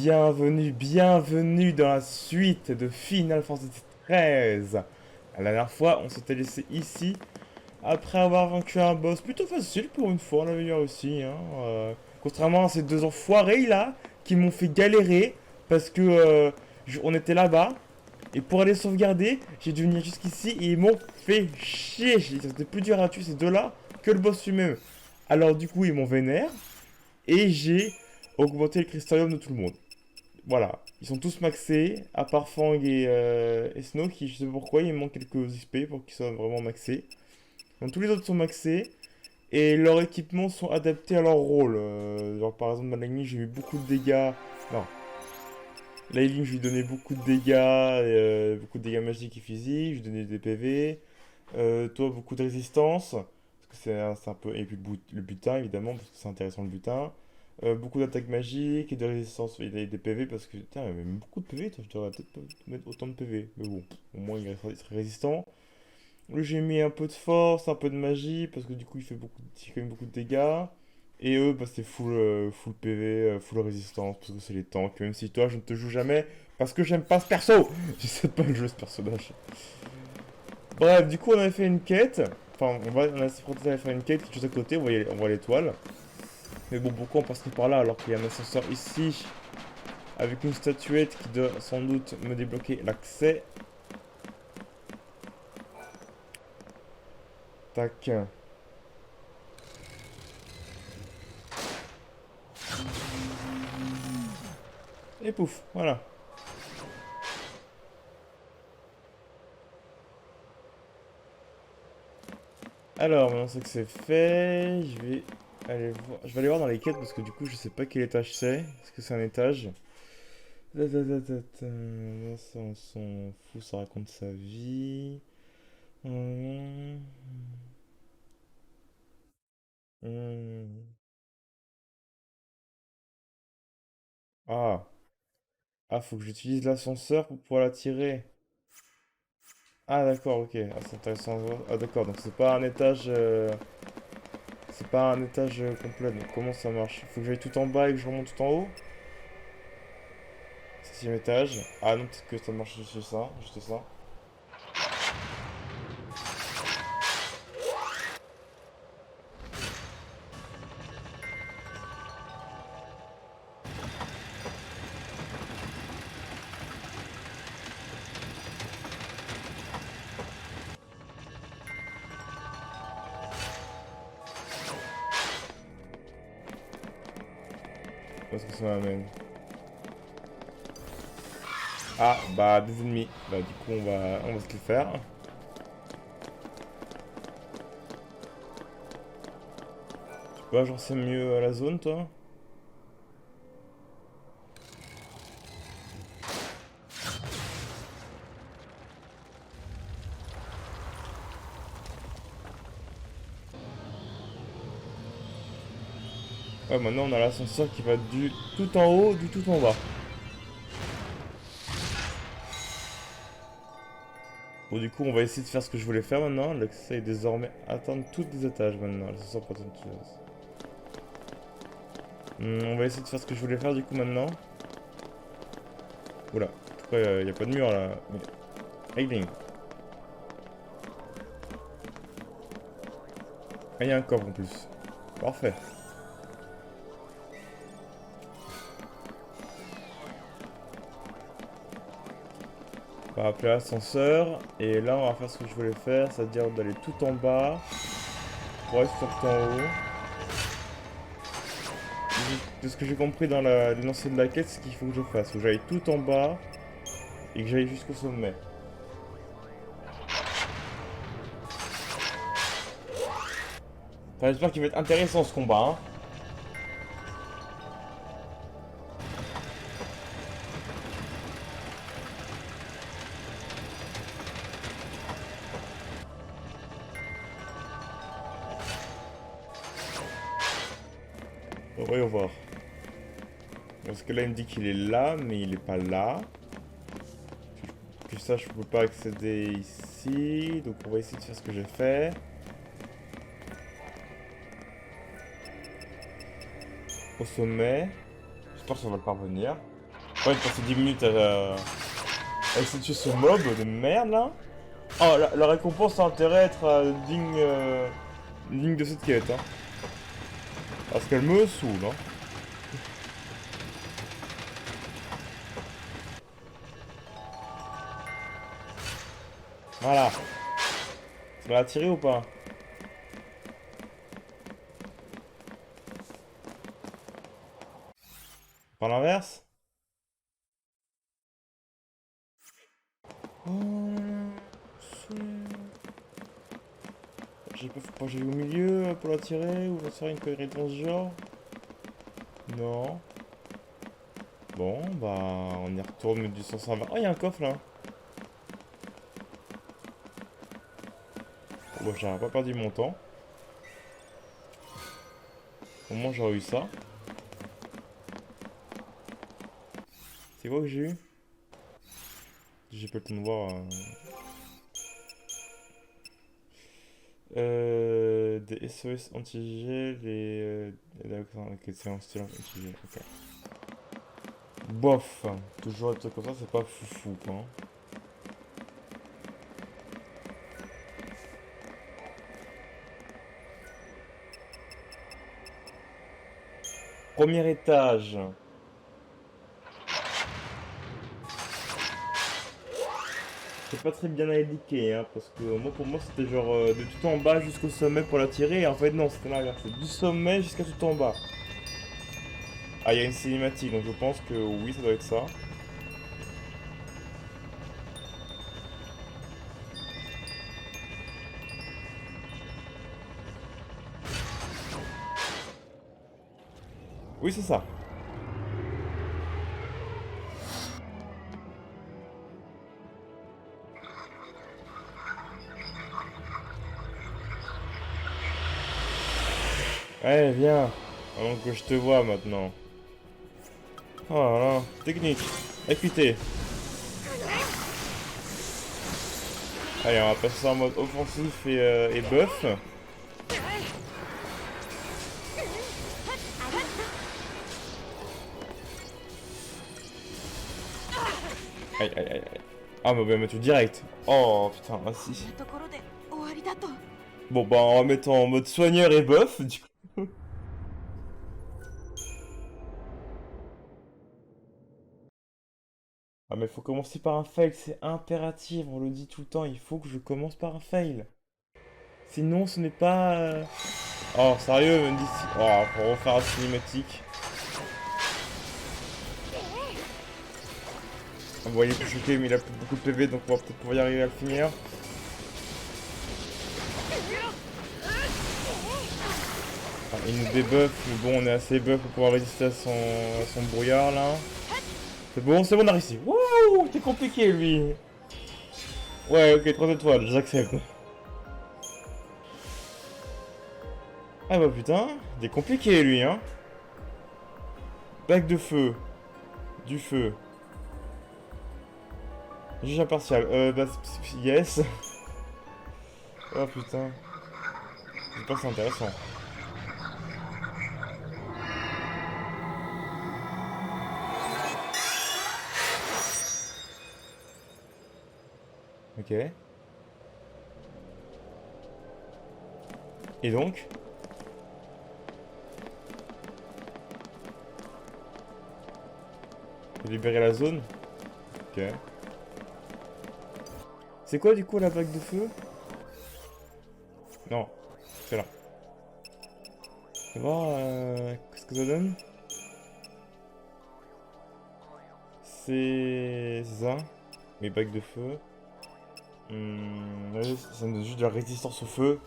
bienvenue dans la suite de Final Fantasy XIII. La dernière fois, on s'était laissé ici, après avoir vaincu un boss plutôt facile pour une fois, on avait réussi. Contrairement à ces deux enfoirés là, qui m'ont fait galérer, parce que on était là-bas, et pour aller sauvegarder, j'ai dû venir jusqu'ici et ils m'ont fait chier. C'était plus dur à tuer ces deux-là que le boss lui-même. Alors du coup, ils m'ont vénère, et j'ai augmenté le cristallium de tout le monde. Voilà, ils sont tous maxés, à part Fang et Snow, qui je sais pas pourquoi, il manque quelques XP pour qu'ils soient vraiment maxés. Donc tous les autres sont maxés, et leurs équipements sont adaptés à leur rôle. Genre par exemple, Malagny, j'ai eu beaucoup de dégâts. Non, Lailing, je lui donnais beaucoup de dégâts magiques et physiques, je lui donnais des PV. Toi, beaucoup de résistance, parce que c'est un peu. Et puis le butin, évidemment, parce que c'est intéressant le butin. Beaucoup d'attaques magiques et de résistance et des PV, parce que putain, il y avait beaucoup de PV, toi, je devrais peut-être pas mettre autant de PV. Mais bon, au moins il serait résistant. Lui, j'ai mis un peu de force, un peu de magie, parce que du coup, il fait quand même beaucoup de dégâts. Et eux, bah, c'était full PV, full résistance, parce que c'est les tanks. Même si toi, je ne te joue jamais, parce que j'aime pas ce perso. Je sais pas le jeu, ce personnage. Bref, du coup, on avait fait une quête. Enfin, on a s'apprêté à faire une quête qui est juste à côté, on voit l'étoile. Mais bon, pourquoi on passerait par là alors qu'il y a un ascenseur ici, avec une statuette qui doit sans doute me débloquer l'accès. Tac. Et pouf, voilà. Alors, maintenant c'est que c'est fait, je vais aller voir dans les quêtes parce que du coup je sais pas quel étage c'est. Est-ce que c'est un étage? Ça on s'en fout, ça raconte sa vie. Hum, hum. Ah, faut que j'utilise l'ascenseur pour pouvoir la tirer. Ah d'accord, ok. Ah, c'est intéressant. Ah d'accord, donc c'est pas un étage complet. Donc comment ça marche? Faut que j'aille tout en bas et que je remonte tout en haut? Septième étage. Ah non, peut-être que ça marche juste ça. Où est-ce que ça m'amène? Ah, bah des ennemis. Bah du coup on va se les faire. Tu vois, genre c'est mieux à la zone toi? Ouais, maintenant on a l'ascenseur qui va du tout en haut, du tout en bas. Bon du coup on va essayer de faire ce que je voulais faire maintenant. L'accès est désormais atteindre tous les étages maintenant. L'ascenseur peut atteindre tous les étages. On va essayer de faire ce que je voulais faire du coup maintenant. Oula, pourquoi y a pas de mur là? Ailing. Ah, il y a un coffre en plus. Parfait. On va appeler l'ascenseur. Et là, on va faire ce que je voulais faire, c'est-à-dire d'aller tout en bas pour aller sur tout en haut. De ce que j'ai compris dans l'énoncé de la quête, c'est qu'il faut que je fasse. Faut que j'aille tout en bas et que j'aille jusqu'au sommet. Enfin, j'espère qu'il va être intéressant ce combat, hein. Voyons voir. Parce que là, il me dit qu'il est là, mais il est pas là. Puis ça, je peux pas accéder ici. Donc on va essayer de faire ce que j'ai fait. Au sommet. J'espère que ça va le parvenir. Ouais, de passer 10 minutes à essayer de tuer ce mob de merde là. Oh, la récompense a intérêt à être digne de cette quête, hein. Parce qu'elle me saoule, hein. Voilà. Ça m'a attiré ou pas? Par l'inverse? Oh, j'ai pas, faut pas que j'aille au milieu pour la tirer ou j'en sais rien, une connerie dans ce genre. Non. Bon, bah, on y retourne mettre du 120. Oh, il y a un coffre là. Bon, bah, j'aurais pas perdu mon temps. Au moins, j'aurais eu ça. C'est quoi que j'ai eu? J'ai pas le temps de voir. Des SOS anti-gel et... d'accord, ok, c'est un style anti-gel, ok. Bof. Toujours des trucs comme ça, c'est pas foufou, quoi, hein. Premier étage. C'est pas très bien indiqué, hein, parce que moi, pour moi, c'était genre de tout en bas jusqu'au sommet pour la tirer, et en fait, non, c'était l'inverse. C'est du sommet jusqu'à tout en bas. Ah, il y a une cinématique, donc je pense que oui, ça doit être ça. Oui, c'est ça. Allez, viens. Avant que je te vois maintenant. Oh là là, technique. Équité. Allez, on va passer ça en mode offensif et buff. Aïe, aïe, aïe, aïe. Ah, mais on va mettre direct. Oh, putain, ainsi. Bon, bah, on va mettre en mode soigneur et buff, du coup. Ah, mais faut commencer par un fail, c'est impératif, on le dit tout le temps, il faut que je commence par un fail. Sinon, ce n'est pas... Oh, sérieux, me dit... Oh, faut refaire la cinématique. Ah, bon, il est plus choqué, mais il a plus beaucoup de PV, donc on va peut-être pouvoir y arriver à le finir. Ah, il nous débuff, mais bon, on est assez buff pour pouvoir résister à son brouillard, là. C'est bon, on a réussi. Wouh, c'est compliqué, lui. Ouais, ok, 3 étoiles, j'accepte. Ah bah putain, il est compliqué, lui, hein. Bague de feu. Du feu. Juge impartial. Bah, yes. Oh putain. Je pense que c'est intéressant. Ok. Et donc? Faut libérer la zone? Ok. C'est quoi du coup la bague de feu? Non. C'est là. On va voir qu'est-ce que ça donne. C'est ça. Mes bagues de feu. Ouais, ça me donne juste de la résistance au feu.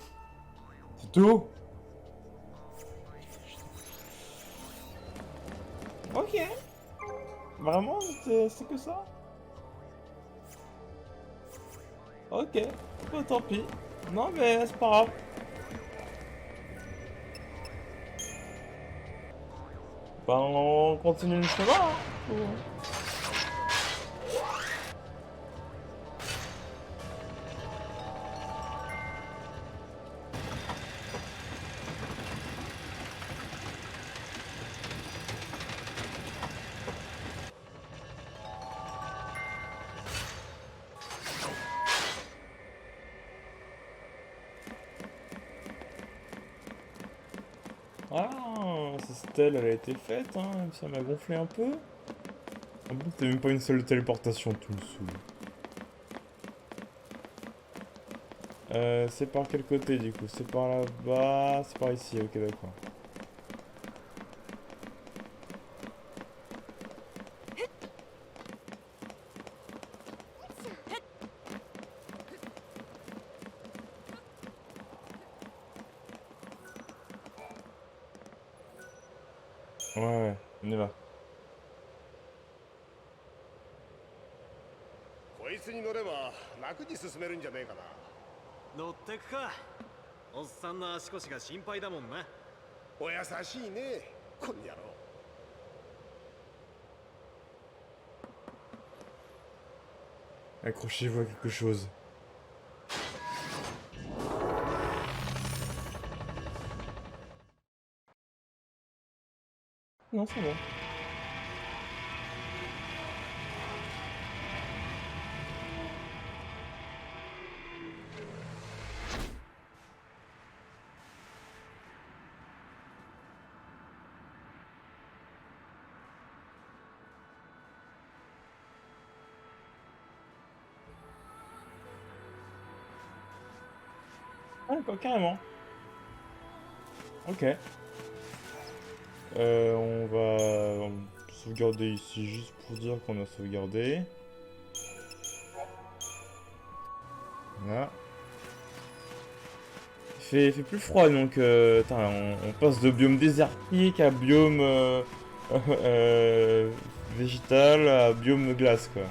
C'est tout? Ok. Vraiment, c'est que ça? Ok. Bah tant pis. Non mais c'est pas grave. Bah on continue le chemin, hein. Ah, cette stèle, elle a été faite, hein, même si ça m'a gonflé un peu. En plus, c'est même pas une seule téléportation, tout me saoule. C'est par quel côté, du coup? C'est par là-bas, c'est par ici, ok, d'accord. Ouais, ouais, on y va. こいつに乗れば楽に進めるんじゃねえかな。乗ってくか。おっさんの足腰が心配だもんな。お優しいね、こん野郎。Accrochez-vous à quelque chose. Non, c'est bon. Ah, d'accord, carrément. Ok. On va sauvegarder ici juste pour dire qu'on a sauvegardé. Voilà. Il fait plus froid donc on passe de biome désertique à biome végétal à biome glace quoi.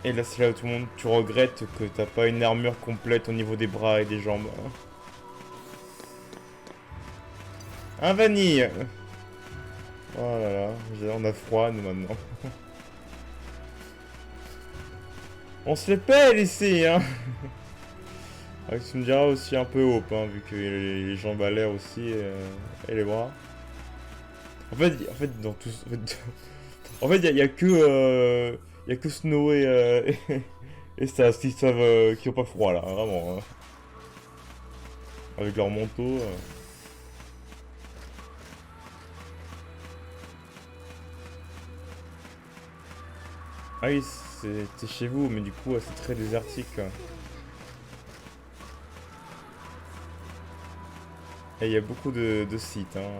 Et là c'est là où tout le monde tu regrettes que t'as pas une armure complète au niveau des bras et des jambes. Un vanille. Oh là là, on a froid nous maintenant. On se les pèle ici hein. Ah, tu me diras aussi un peu haut hein, vu que les jambes à l'air aussi et les bras. En fait dans tout... En fait, y a que Snow et ça qui savent, qui ont pas froid là, vraiment. Hein. Avec leur manteau. Ah oui, c'était chez vous, mais du coup, c'est très désertique. Quoi. Et il y a beaucoup de sites. Hein.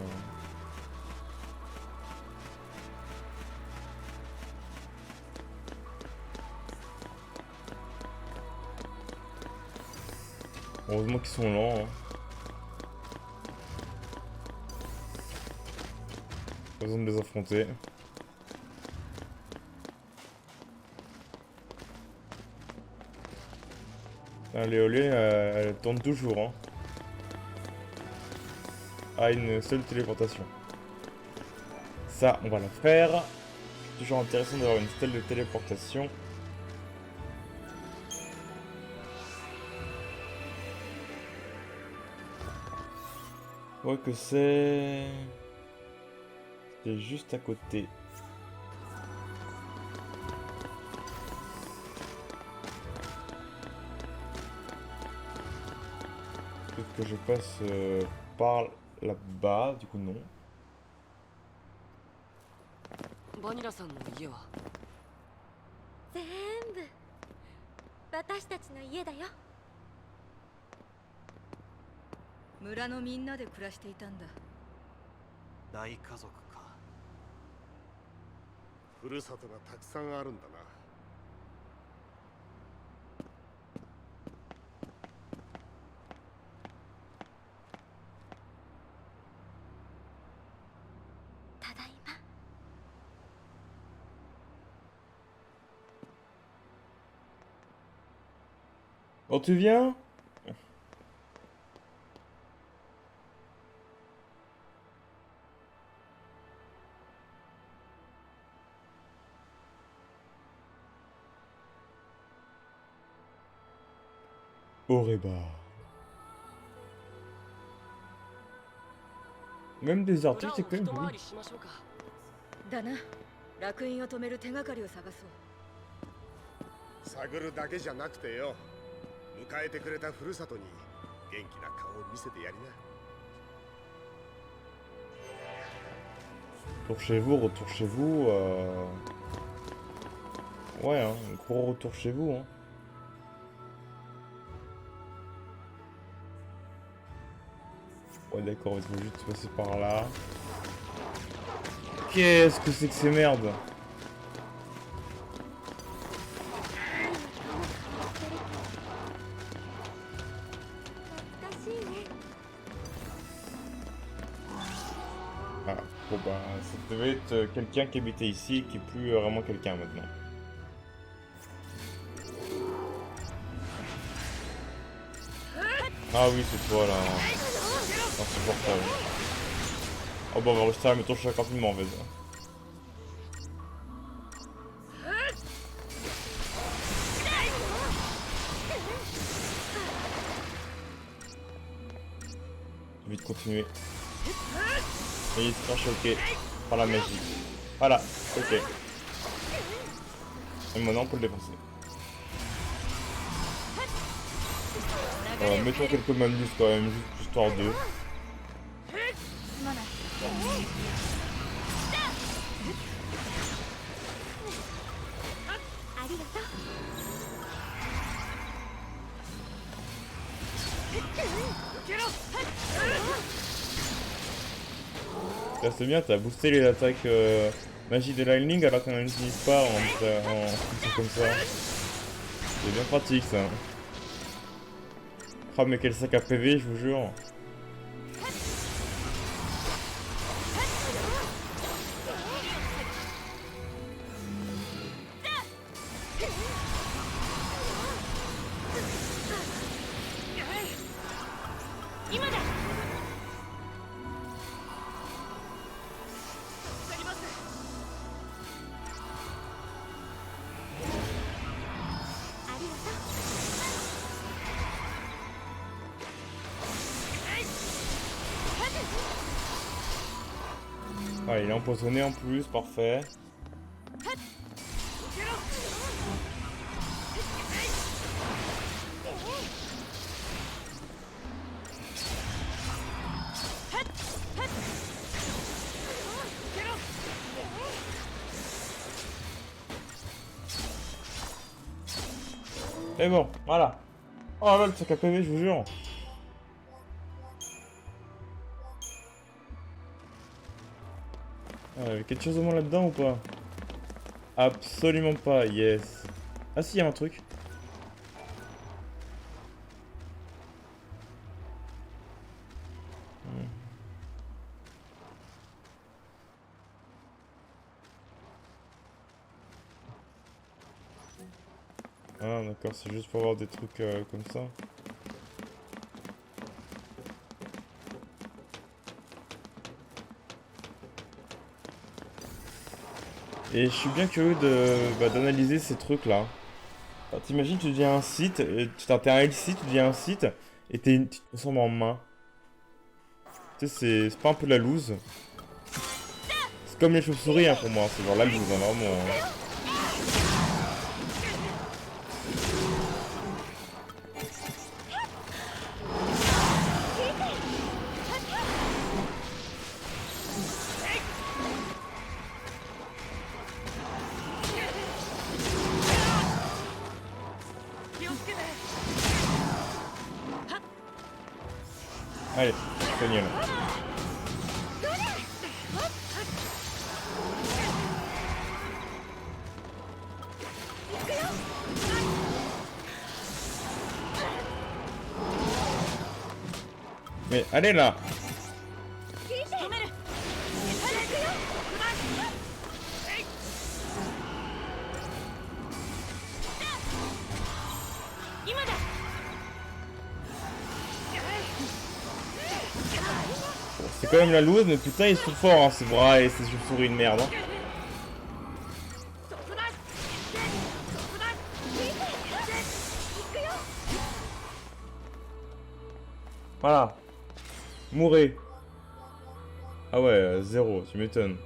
Heureusement qu'ils sont lents. Hein. Pas besoin de les affronter. Léolé, elle tourne toujours. Hein. À une seule téléportation. Ça, on va la faire. Toujours intéressant d'avoir une stèle de téléportation. Je vois que c'est juste à côté. Peut-être que je passe par là-bas, du coup non. バニラさんの家は全部私たちの家だよ。村のみんなで暮らしていたんだ。大家族か。ふるさとがたくさんあるんだな。ただいま。Oh, tu viens? Oreba. Même des artistes, c'est quand même joli. だな。楽園を止める手がかりを探そう。探るだけじゃなくてよ、迎えてくれたふるさとに元気な顔を見せてやりな。 Retour chez vous, retour chez vous. Ouais, hein, un gros retour chez vous. Hein. Ouais, d'accord, il faut juste passer par là. Qu'est-ce que c'est que ces merdes? Ah, bon bah, ça devait être quelqu'un qui habitait ici et qui est plus vraiment quelqu'un maintenant. Ah oui, c'est toi là. Insupportable. Oh bah on va réussir à mettre ton chat rapidement en fait. Vite continuer. Et il se fait choquer par la magie. Voilà, ok. Et maintenant on peut le défoncer. Mettons quelques manus quand même, juste histoire d'eux. C'est bien, t'as boosté les attaques magie de Lightning alors qu'on n'utilise pas en comme ça. C'est bien pratique ça. Oh mais quel sac à PV, je vous jure. Ah, il est empoisonné en plus, parfait. Et bon, voilà. Oh là, le sac à PV, je vous jure. Il y avait quelque chose au moins là-dedans ou pas? Absolument pas, yes. Ah si, il y a un truc. Ah d'accord, c'est juste pour avoir des trucs comme ça. Et je suis bien curieux d'analyser ces trucs là. T'imagines, tu deviens un site, t'es un LC, tu deviens un site, et tu te transformes en main. Tu sais, c'est pas un peu la loose. C'est comme les chauves-souris hein, pour moi, c'est genre la loose, hein, vraiment. Hein. Allez, génial. Mais allez là. C'est quand même la loose, mais putain ils sont forts hein, ces bras et ces chauves-souris de merde. Hein. Voilà. Mourez. Ah ouais, 0, tu m'étonnes.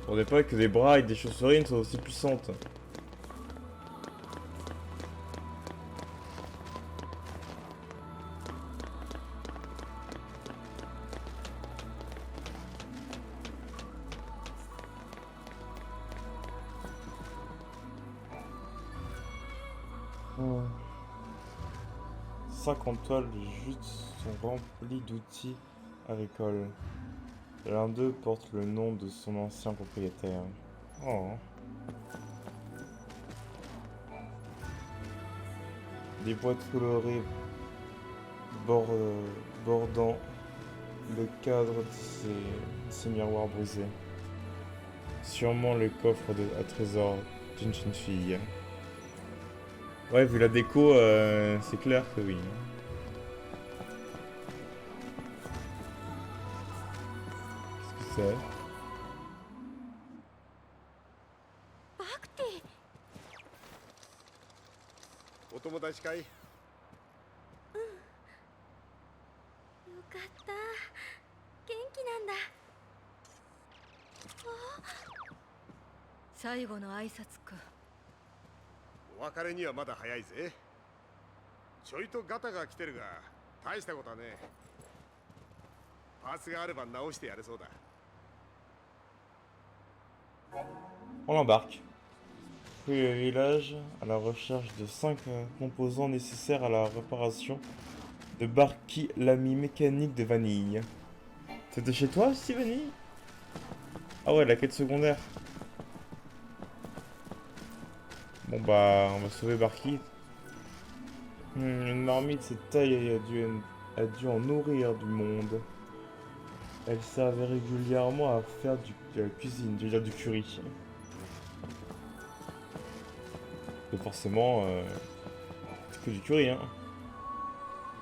Je ne pas que des bras et des chauves-souris soient aussi puissantes. Oh. 50 toiles de jute sont remplies d'outils agricoles. L'un d'eux porte le nom de son ancien propriétaire. Oh. Des boîtes colorées bordant le cadre de ces miroirs brisés. Sûrement le coffre à trésor d'une jeune fille. Ouais, vu la déco, c'est clair que oui. Qu'est-ce que c'est? バクティ。お友達かい？よかった元気なんだ。最後の挨拶か。お別れにはまだ早いぜ。ちょいとガタが来てるが大したことはねえ。パーツがあれば直してやれそうだ。 On l'embarque. Puis le village à la recherche de 5 composants nécessaires à la réparation de Barky, l'ami mécanique de Vanille. C'était chez toi aussi, Vanille? Ah ouais, la quête secondaire. Bon bah, on va sauver Barky. Une marmite cette taille a dû en nourrir du monde. Elle servait régulièrement à faire de la cuisine, je veux dire du curry. Et forcément, c'est que du curry, hein.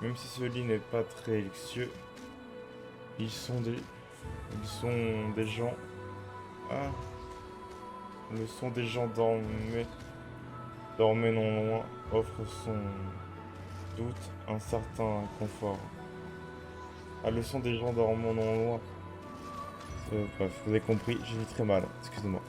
Même si ce lit n'est pas très luxueux, ils sont des gens. Ah, le son des gens dormés non loin offre sans doute un certain confort. Ah, le son des gens dormant non loin. Bref, vous avez compris, j'ai dit très mal, excusez-moi.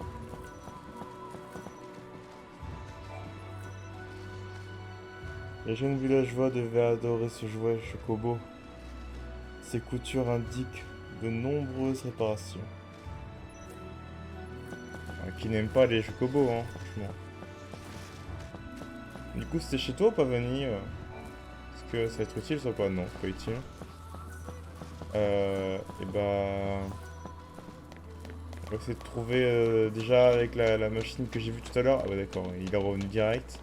Les jeunes villageois devaient adorer ce jouet chocobo. Ses coutures indiquent de nombreuses réparations. Qui n'aime pas les chocobos, hein, franchement. Du coup, c'était chez toi ou pas, Vanille? Est-ce que ça va être utile, ça ou pas? Non, c'est pas utile. Et bah... on va essayer de trouver déjà avec la machine que j'ai vue tout à l'heure. Ah bah d'accord, il est revenu direct.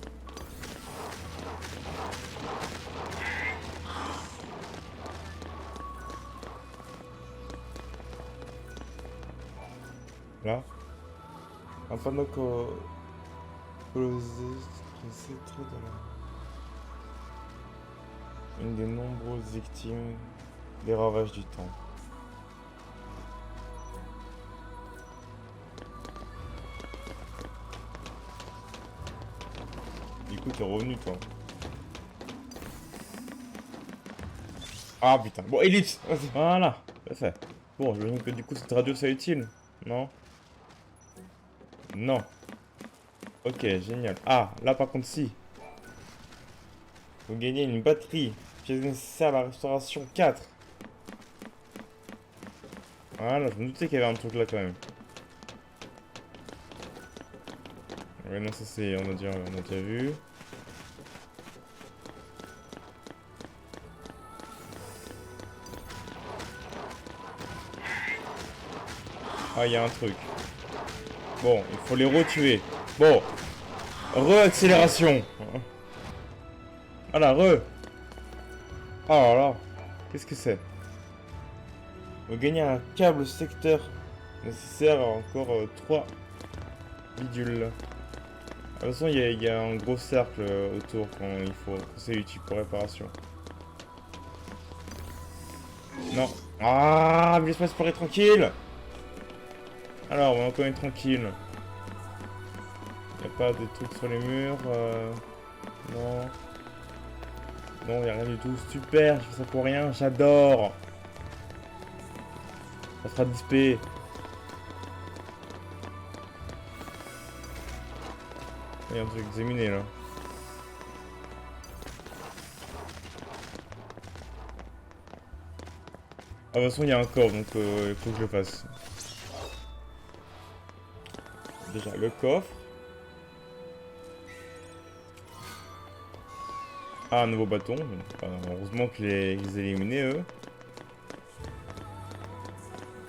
Là. Un panneau colosé très dans la... Une des nombreuses victimes des ravages du temps. Du coup, t'es revenu, toi. Ah putain. Bon, ellipse. Voilà. Parfait. Bon, je me dis que du coup, cette radio, c'est utile. Non? Non. Ok, génial. Ah, là, par contre, si. Vous gagnez une batterie. Pièce nécessaire à la restauration 4. Voilà, je me doutais qu'il y avait un truc là quand même. Ouais, non, ça c'est. On a déjà vu. Ah, il y a un truc. Bon, il faut les retuer. Bon. Re-accélération. Voilà, re. Oh là là. Qu'est-ce que c'est? Vous gagnez un câble secteur nécessaire à encore 3 bidules. De toute façon, il y a un gros cercle autour quand il faut. C'est utile pour réparation. Non. Ah, mais laisse-moi explorer tranquille. Alors, on va encore être tranquille. Il n'y a pas de trucs sur les murs. Non. Non, il n'y a rien du tout. Super, je fais ça pour rien. J'adore. Ça sera dispé. Il y a un truc examiné là. Ah, de toute façon, il y a un coffre, donc il faut que je le fasse. Déjà, le coffre. Ah, un nouveau bâton. Heureusement que les éliminés, eux.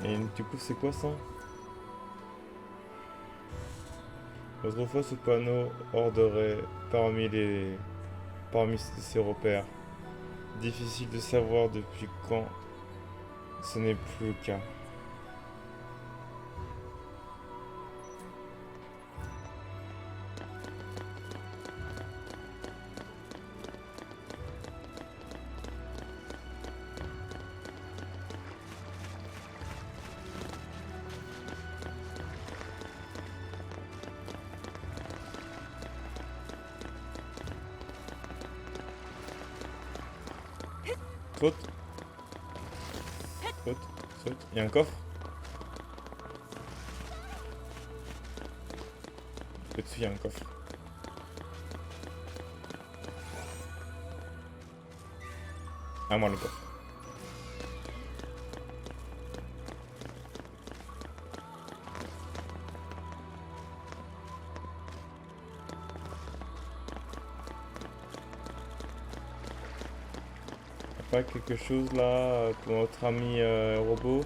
Et du coup, c'est quoi ça? Autrefois, ce panneau orderait parmi ses repères. Difficile de savoir depuis quand ce n'est plus le cas. Saute. Saute, saute. Il y a un coffre. Au-dessus, il y a un coffre. À moi le coffre. Pas quelque chose là pour notre ami robot?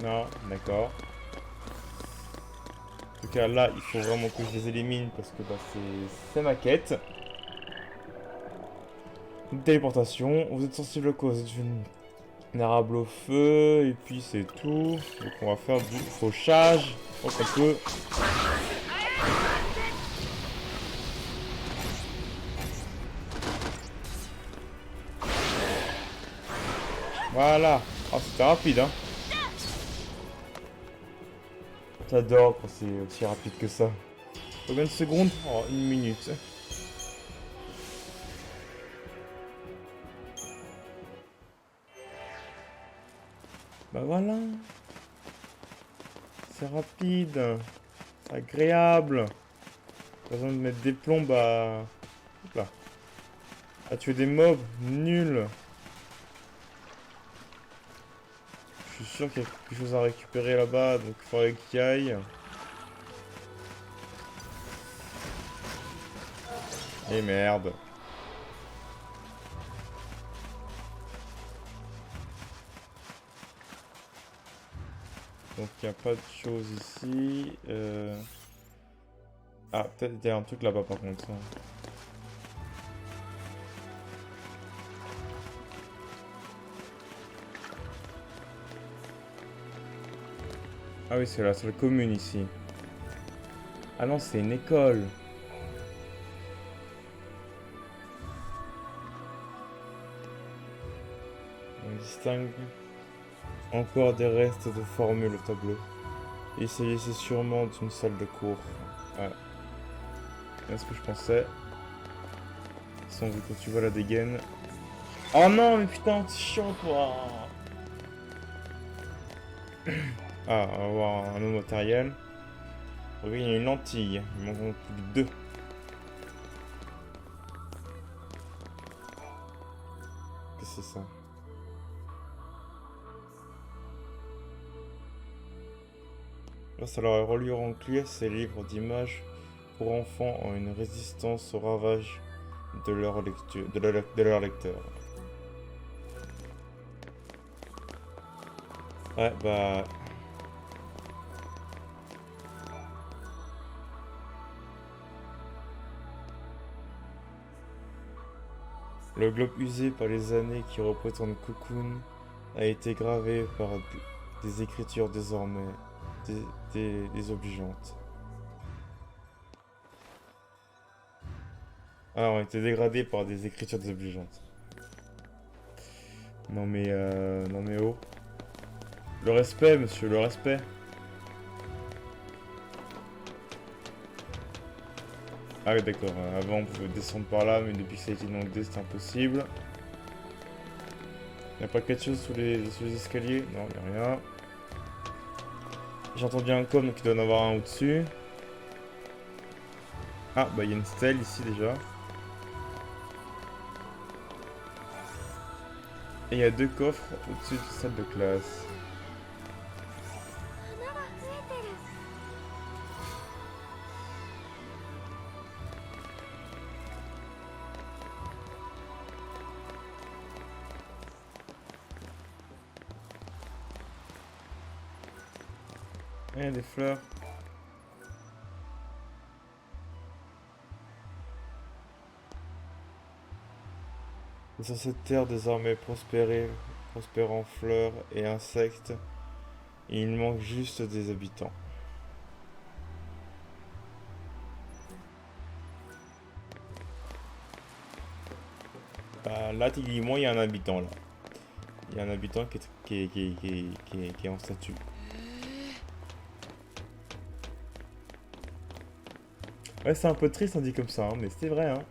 Non, d'accord. En tout cas là il faut vraiment que je les élimine parce que bah, c'est ma quête. Une téléportation, vous êtes sensible à quoi? Vous êtes vulnérable au feu et puis c'est tout. Donc on va faire du fauchage. Donc on peut. Voilà. Ah c'était rapide hein. J'adore quand c'est aussi rapide que ça. Combien de secondes? Oh, 1 minute. Bah voilà. C'est rapide. C'est agréable. Pas besoin de mettre des plombes à... Hop là. À tuer des mobs. Nul. Je suis sûr qu'il y a quelque chose à récupérer là-bas, donc il faudrait qu'il y aille. Et merde. Donc il n'y a pas de choses ici. Ah, peut-être il y a un truc là-bas par contre. Ah oui, c'est la salle commune ici. Ah non, c'est une école. On distingue encore des restes de formules au tableau. Il s'agissait sûrement d'une salle de cours. Ouais. C'est ce que je pensais. Sans vu que tu vois la dégaine. Oh non, mais putain, c'est chiant toi. Ah, on va avoir un autre matériel. Regarde, il y a une lentille. Il manque plus que 2. Qu'est-ce que c'est ça? Grâce à leur reliure en cuir, ces livres d'images pour enfants ont une résistance aux ravages de leur lecture, de leur lecteur. Ouais, bah... Le globe usé par les années qui représente Cocoon a été gravé par des écritures désormais désobligeantes. Ah, on a été dégradé par des écritures désobligeantes. Non mais oh. Le respect, monsieur, le respect. Ah oui, d'accord. Avant, on pouvait descendre par là, mais depuis que ça a été inondé, c'est impossible. Y'a pas quelque chose sous les escaliers? Non, y'a rien. J'ai entendu un com, donc il doit y en avoir un au-dessus. Ah, bah y'a une stèle ici déjà. Et il y a 2 coffres au-dessus de la salle de classe. Eh, des fleurs. Et sur cette terre désormais prospérant fleurs et insectes, il manque juste des habitants. Bah, là, techniquement, il y a un habitant là. Il y a un habitant qui est en statue. Ouais, c'est un peu triste, on dit comme ça, hein, mais c'est vrai, hein.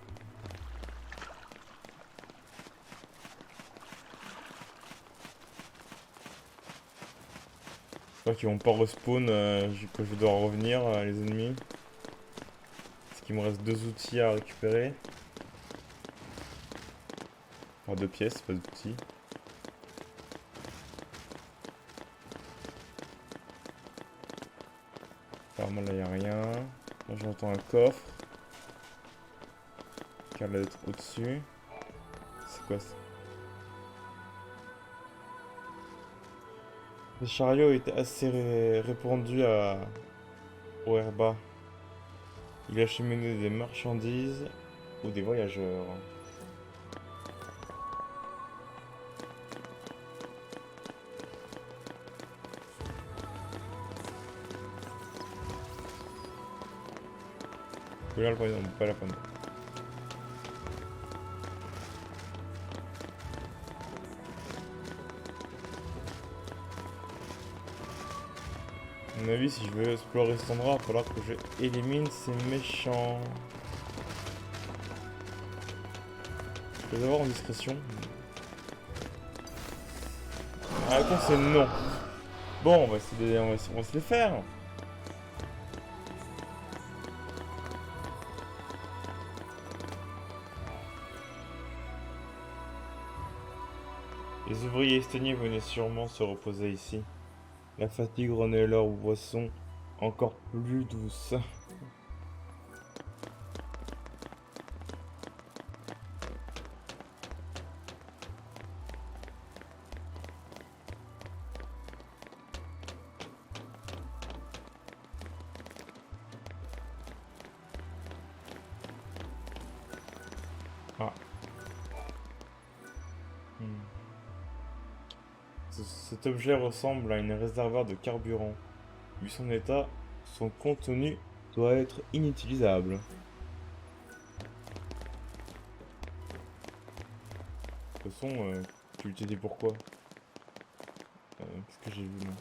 J'espère qu'ils vont pas respawn quand je vais devoir revenir, les ennemis. Parce qu'il me reste 2 outils à récupérer. Enfin, 2 pièces, pas d'outils. Apparemment là, y a rien. Là, j'entends un coffre. Qui a l'air d'être au-dessus. C'est quoi ça? Le chariot était assez répandu au Herba. Il acheminait des marchandises ou des voyageurs. Là, le premier, non, pas la première. À mon avis, si je veux explorer cet endroit, il va falloir que je élimine ces méchants. Je peux les avoir en discrétion. Ah, la réponse c'est non. Bon, on va on va se les faire. Les ouvriers estonniers venaient sûrement se reposer ici. La fatigue rendait leur boisson encore plus douce. Ah. Cet objet ressemble à une réservoir de carburant. Vu son état, son contenu doit être inutilisable. De toute façon, tu l'utilisais pourquoi? Qu'est-ce que j'ai vu là?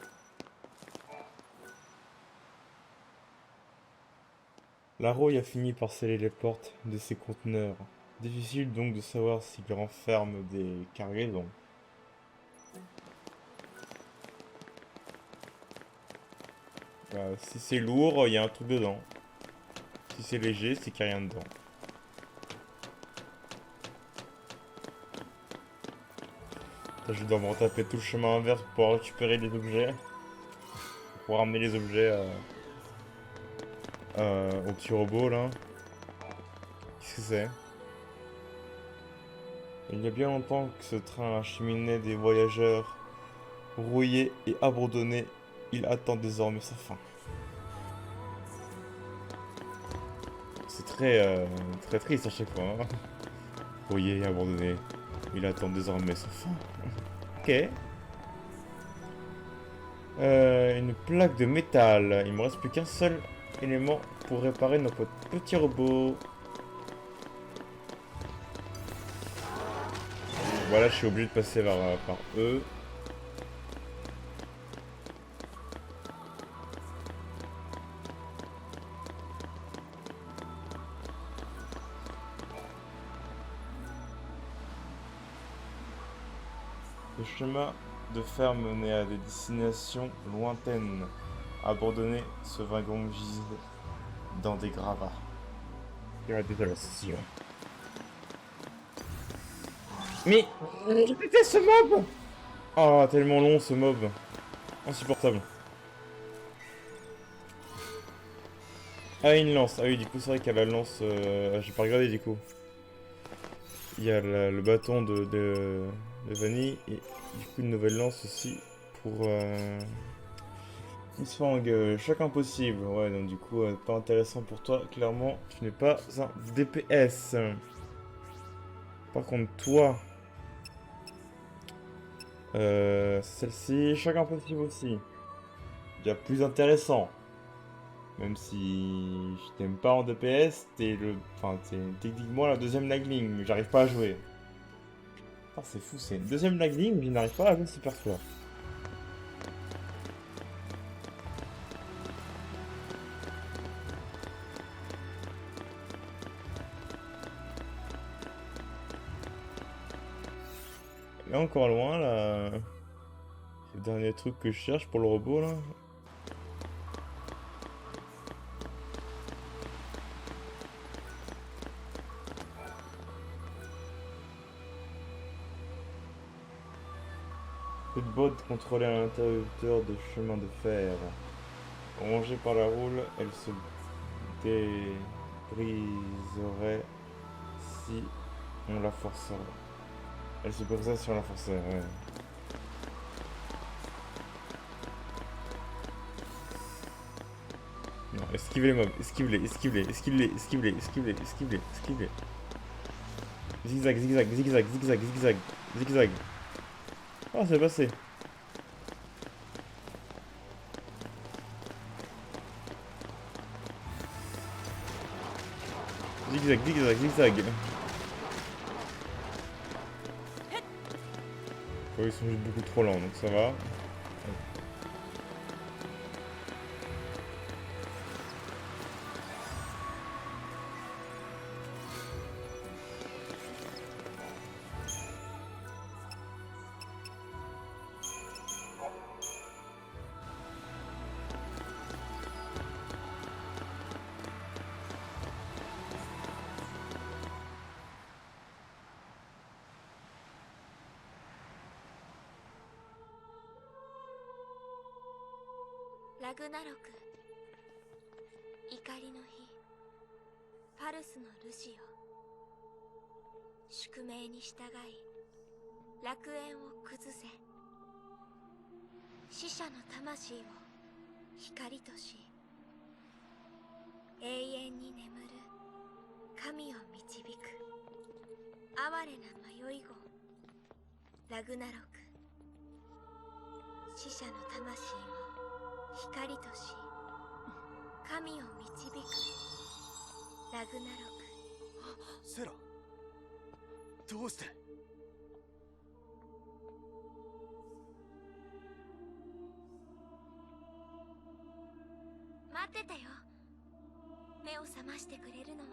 La rouille a fini par sceller les portes de ces conteneurs. Difficile donc de savoir s'ils renferment des cargaisons. Si c'est lourd, il y a un truc dedans. Si c'est léger, c'est qu'il n'y a rien dedans. Là, je dois me retaper tout le chemin inverse pour pouvoir récupérer les objets. Pour ramener les objets au petit robot là. Qu'est-ce que c'est? Il y a bien longtemps que ce train acheminait des voyageurs rouillés et abandonnés. Il attend désormais sa fin. C'est très triste à chaque fois. Hein. Rouillé et abandonné. Il attend désormais sa fin. Ok. Une plaque de métal. Il me reste plus qu'un seul élément pour réparer notre petit robot. Voilà, je suis obligé de passer par eux. Le chemin de fer menait à des destinations lointaines. Abandonné, ce wagon gisait dans des gravats. Il y a la désolation. Mais je déteste ce mob. Oh, tellement long ce mob. Insupportable. Ah, une lance. Ah oui, du coup, c'est vrai qu'il y a la lance... j'ai pas regardé, du coup. Il y a le bâton de vanille. Et du coup, une nouvelle lance aussi pour Fang, choc impossible. Ouais, donc du coup, pas intéressant pour toi. Clairement, tu n'es pas un DPS. Par contre, toi, celle-ci, choc impossible aussi. Déjà plus intéressant. Même si je t'aime pas en DPS, t'es techniquement la deuxième Nagling, mais j'arrive pas à jouer. Ah, c'est fou, c'est une deuxième Nagling, mais je n'arrive pas à jouer super fort. Là encore loin, là. C'est le dernier truc que je cherche pour le robot, là. Peu de bottes contrôlées à l'intérieur de chemin de fer. Rongée par la roule, elle se débriserait si on la forçait. Elle se briserait si on la forçait, ouais. Non, esquivez les mobs, esquivez-les, esquivez-les, esquivez-les, esquivez-les, esquivez-les, esquivez-les, esquivez-les. Zigzag, zigzag, zigzag, zigzag, zigzag, zigzag. Oh, c'est passé. Zigzag, zigzag, zigzag. Oh, ils sont juste beaucoup trop lents, donc ça va.ラグナロク、怒りの日、パルスのルシオ、宿命に従い楽園を崩せ。死者の魂を光とし、永遠に眠る神を導く哀れな迷い子ラグナロク。死者の魂を光とし神を導くラグナロク。セラ、どうして？待ってたよ。目を覚ましてくれるのを。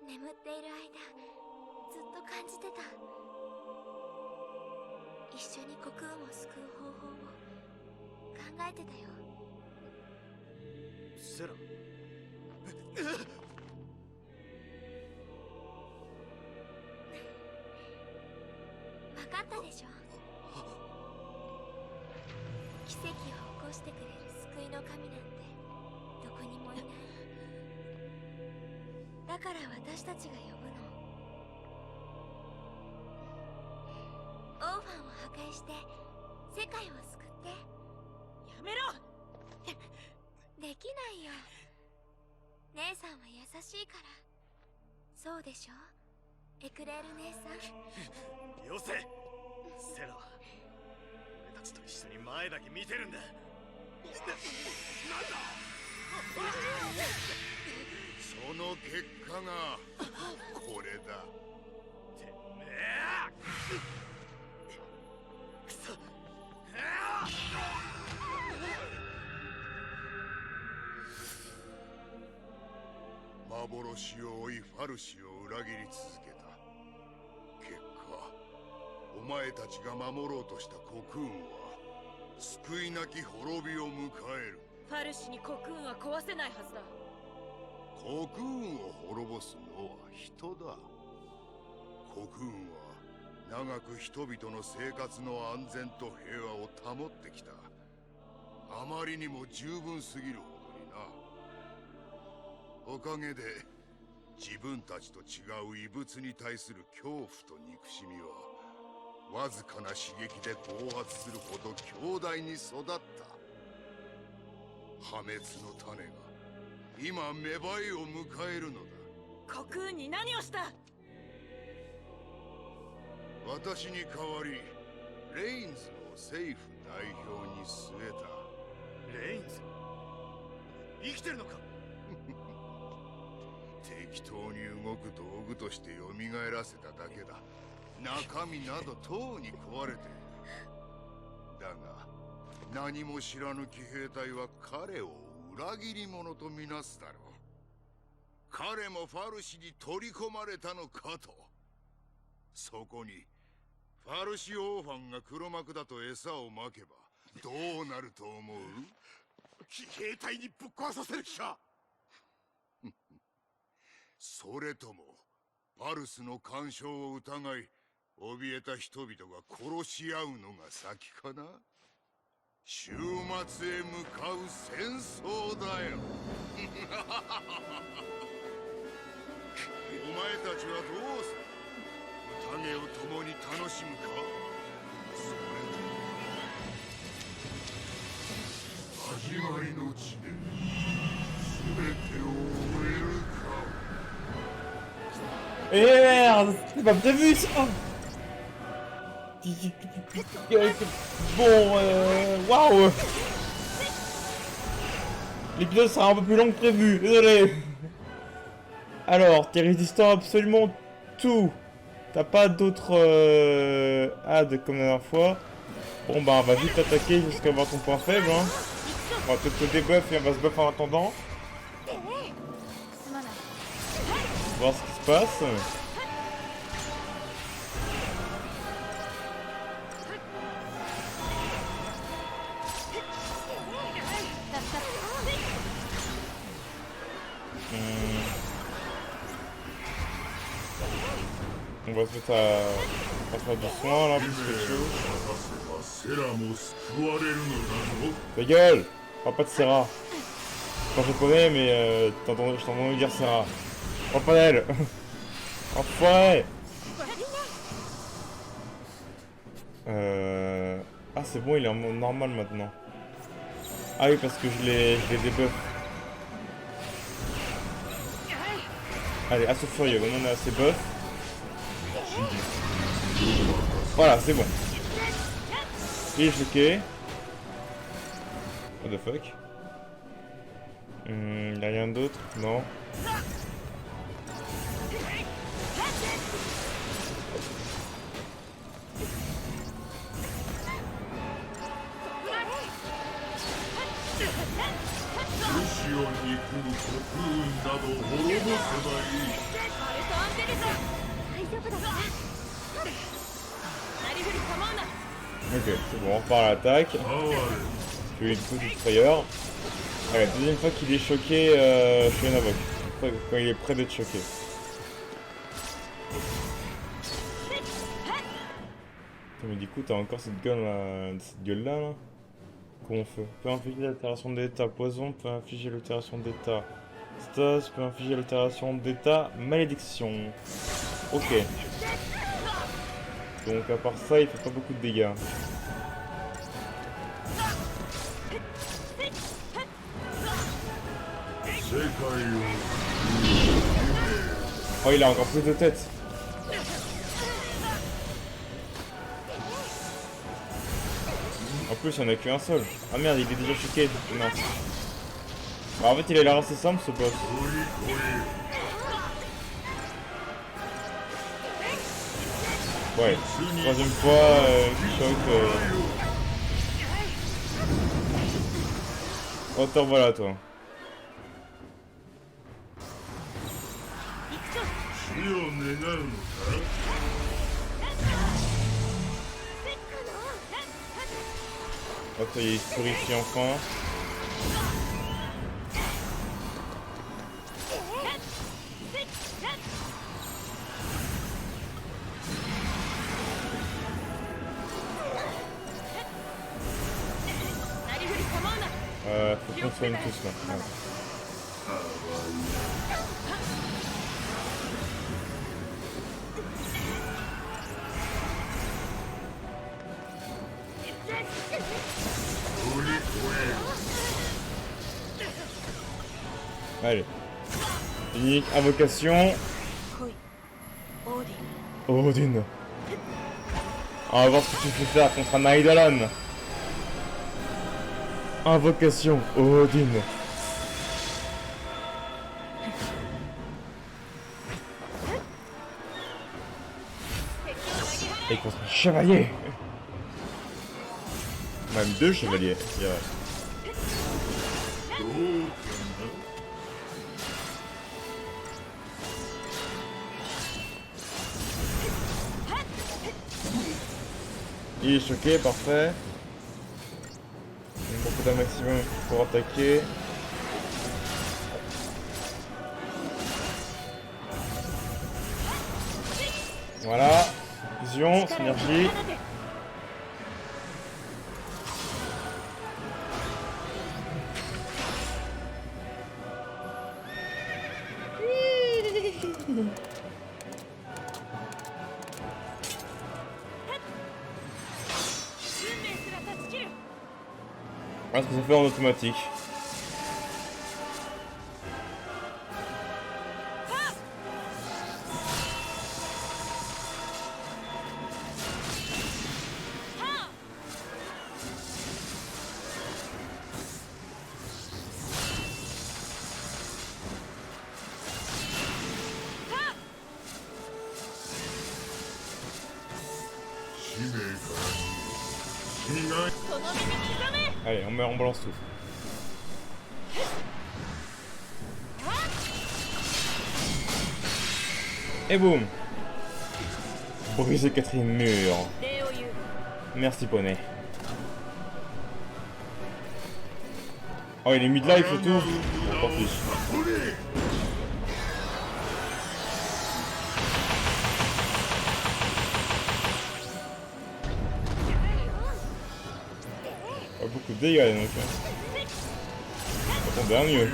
眠っている間ずっと感じてた。一緒にコクーンを救う方法を考えてたよ。セラ。分かったでしょ。奇跡を起こしてくれる救いの神なんてどこにもいない。だから私たちが呼ぶの。オーファンを破壊して世界を救って。やめろ。できないよ。姉さんは優しいから。そうでしょ、エクレール姉さん。よせ。セラは俺たちと一緒に前だけ見てるんだ。なんだ。その結果がこれだ。てめえ。くそ。幻を追いファルシを裏切り続けた結果、お前たちが守ろうとしたコクーンは救いなき滅びを迎える。ファルシにコクーンは壊せないはずだ。コクーンを滅ぼすのは人だ。コクーンは長く人々の生活の安全と平和を保ってきた。あまりにも十分すぎるほどにな。おかげで自分たちと違う異物に対する恐怖と憎しみはわずかな刺激で暴発するほど強大に育った破滅の種が今芽生えを迎えるのだ。コクーンに何をした？私に代わりレインズの政府代表に据えた。レインズ生きてるのか？適当に動く道具として蘇らせただけだ。中身などとうに壊れてだが、何も知らぬ騎兵隊は彼を裏切り者とみなすだろう。彼もファルシに取り込まれたのかと。そこにファルシオーファンが黒幕だと餌をまけばどうなると思う？騎兵隊にぶっ壊させる気か？それともパルスの干渉を疑い怯えた人々が殺し合うのが先かな？終末へ向かう戦争だよ。お前たちはどうする？宴を共に楽しむか？それとも始まりの地で全てを終えるか？ Merde, c'est pas prévu ça. Bon, waouh. L'épisode sera un peu plus long que prévu, désolé. Alors, t'es résistant à absolument tout. T'as pas d'autres ads comme la dernière fois. Bon bah on va vite attaquer jusqu'à avoir ton point faible. Hein. On va peut-être te débuff et on va se buff en attendant. Voir ce qui se passe. On va se mettre à faire du soin là, parce que c'est chaud. Ta gueule! On parle pas de Serra. Je parle japonais, mais je t'entends dire Serra. On parle pas d'elle. Enfoiré! Ah c'est bon, il est en mode normal maintenant. Ah oui, parce que je l'ai débuff. Allez, assaut furieux, maintenant on a assez buff. Voilà, c'est bon. Il est choqué. What the fuck? Y'a rien d'autre? Non. Ok, c'est bon, on repart à l'attaque. Je lui coup du frayeur. Allez, deuxième fois qu'il est choqué, je fais une invoque. Quand il est prêt d'être choqué. Mais du coup, t'as encore cette gueule là, Comment on fait? Peut infliger l'altération d'état. Poison peut infliger l'altération d'état. Stase peut infliger l'altération d'état. Malédiction. Ok. Donc à part ça, il fait pas beaucoup de dégâts. Oh, il a encore plus de tête. En plus, il n'y en a qu'un seul. Ah merde, il est déjà choqué. Non. Bah, en fait, il a l'air assez simple ce boss. Ouais, troisième fois, choc. Oh, t'en voilà, toi. Hop, ça y est, il se purifie enfin. Faut qu'on soigne tous là. Ouais. Allez. Unique invocation. 来いオーディン Odin. On va voir ce que tu peux faire contre un Eidolon. Invocation Odin. Et contre un chevalier. Même 2 chevaliers, je dirais. どうかな。Il est choqué, parfait. Beaucoup d'un maximum pour attaquer. Voilà. Vision, synergie. Voilà ce que ça fait en automatique. Allez, on balance tout. Et boum. Briser le 4e mur. Merci poney. Oh, il est mid-life et tout. Bon, tant pis. Pas beaucoup de dégâts donc. Ça tombe bien mieux.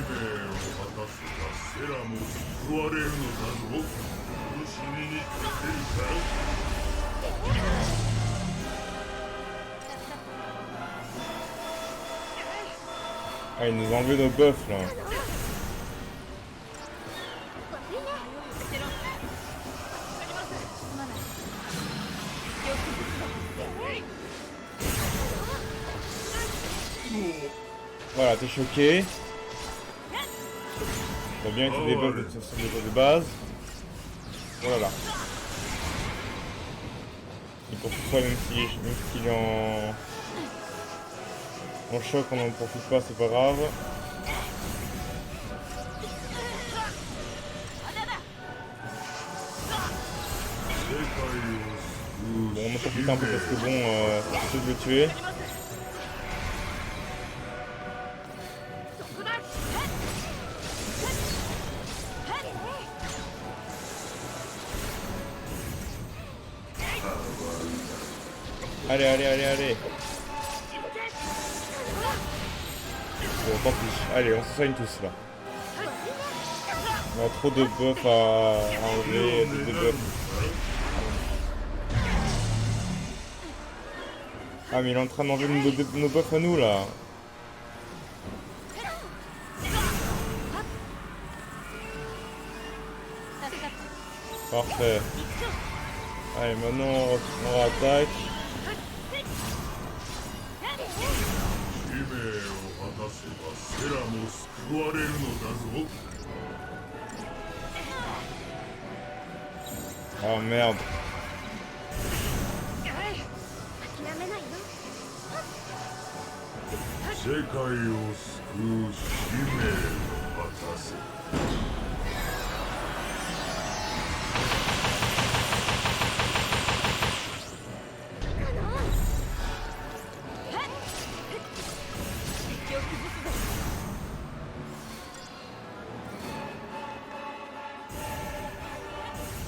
Ah, il nous a enlevé nos buffs là. Voilà, t'es choqué. T'as bien été des buffs de base. Voilà. Il profite pas même s'il est en choc, on n'en profite pas, c'est pas grave. Bon, on en profite un peu parce que bon, c'est de le tuer. Allez, allez, allez, allez. Bon, tant pis. Allez, on se soigne tous là. On a trop de buffs à enlever, de buffs. Ah, mais il est en train d'enlever nos buffs à nous là. Parfait. Allez, maintenant on réattaque. Oh merde.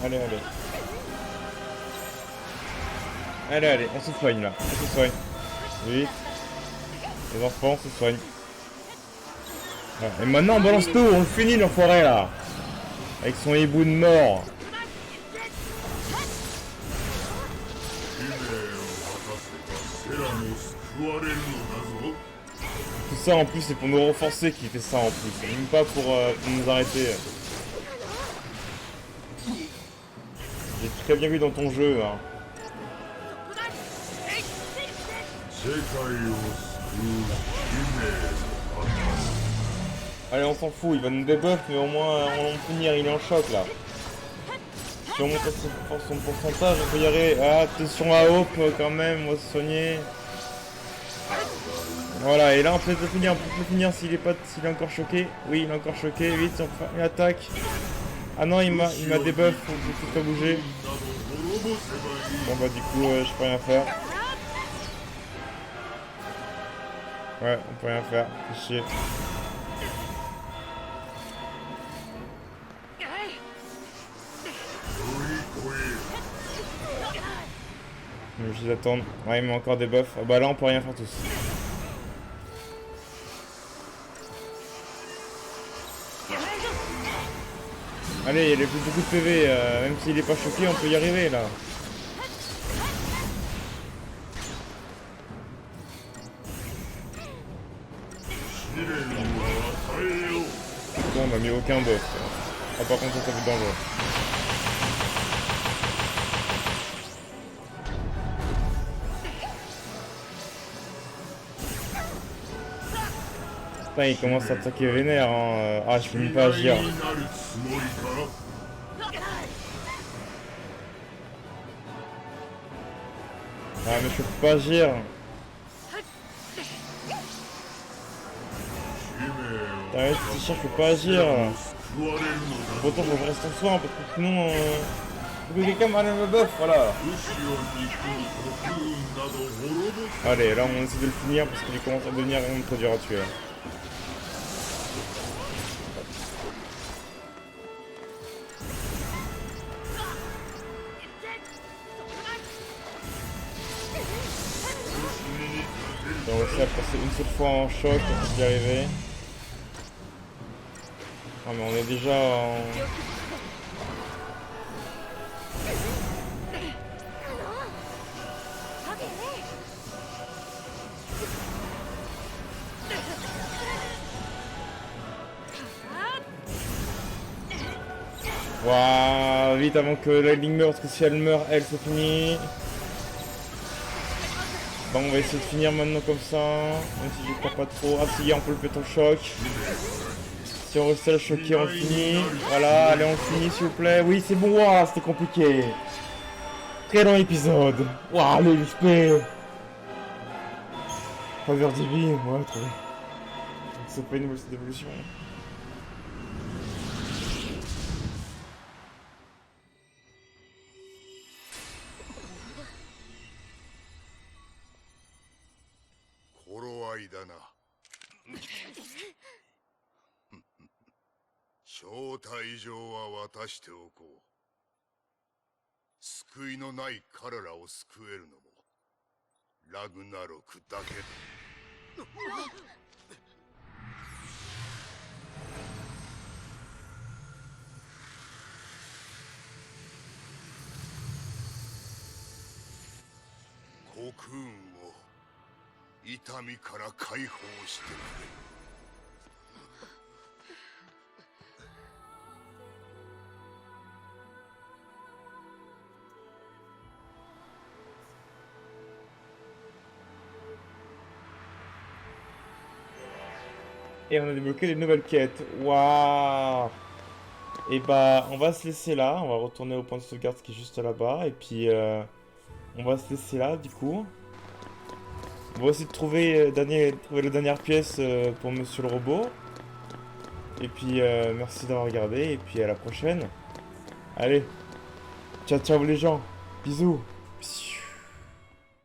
Allez, allez. Allez, allez, on se soigne là. On se soigne. Oui. Les enfants, on se soigne. Voilà. Et maintenant, on balance tout. On le finit l'enfoiré là. Avec son hibou de mort. Tout ça en plus c'est pour nous renforcer qu'il fait ça en plus, c'est même pas pour nous arrêter. J'ai très bien vu dans ton jeu hein. Allez on s'en fout, il va nous débuff mais au moins on va finir, il est en choc là. Si on monte son pourcentage, on peut y arriver. Ah, attention à Hope quand même, on va se soigner. Voilà, et là on peut le finir s'il est encore choqué. Oui, il est encore choqué, vite, on fait une attaque. Ah non, il m'a débuff, faut que je puisse pas bouger. Bon bah du coup, je peux rien faire. Ouais, on peut rien faire, c'est chier. Je vais juste attendre. Ouais, il met encore des buffs. Ah bah là, on peut rien faire tous. Allez, il y a plus beaucoup de PV. Même s'il est pas choqué, on peut y arriver là. Bon, on a mis aucun buff. Ah, par contre, ça fait dangereux. Putain, il commence à attaquer vénère. Hein. Ah, je peux même pas agir. Ah, mais je peux pas agir. Putain, c'est cher, je peux pas agir. Pourtant, faut que je reste en soin parce que sinon. Faut que quelqu'un m'enlève le buff, voilà. Allez, là, on essaie de le finir parce qu'il commence à devenir vraiment très dur à tuer. On va essayer de passer une seule fois en choc, on peut y arriver. Ah mais on est déjà en... Waouh, vite avant que la ligne meure, parce que si elle meurt, elle c'est fini. Bon, on va essayer de finir maintenant comme ça, même si je crois pas trop. Ah si, on peut le péter au choc. Si on réussit à le choquer, on finit. Voilà, allez, on finit s'il vous plaît. Oui, c'est bon, waouh, c'était compliqué. Très long épisode. Waouh, le XP. Faveur divine, ouais, trop bien. C'est pas une nouvelle évolution.招待状は渡しておこう。救いのない彼らを救えるのもラグナロクだけだ。コクーンを痛みから解放してくれ。Et on a débloqué des nouvelles quêtes. Waouh! Et bah, on va se laisser là. On va retourner au point de sauvegarde qui est juste là-bas. Et puis, on va se laisser là, du coup. On va essayer de trouver, la dernière pièce pour Monsieur le Robot. Et puis, merci d'avoir regardé. Et puis, à la prochaine. Allez. Ciao, ciao les gens. Bisous.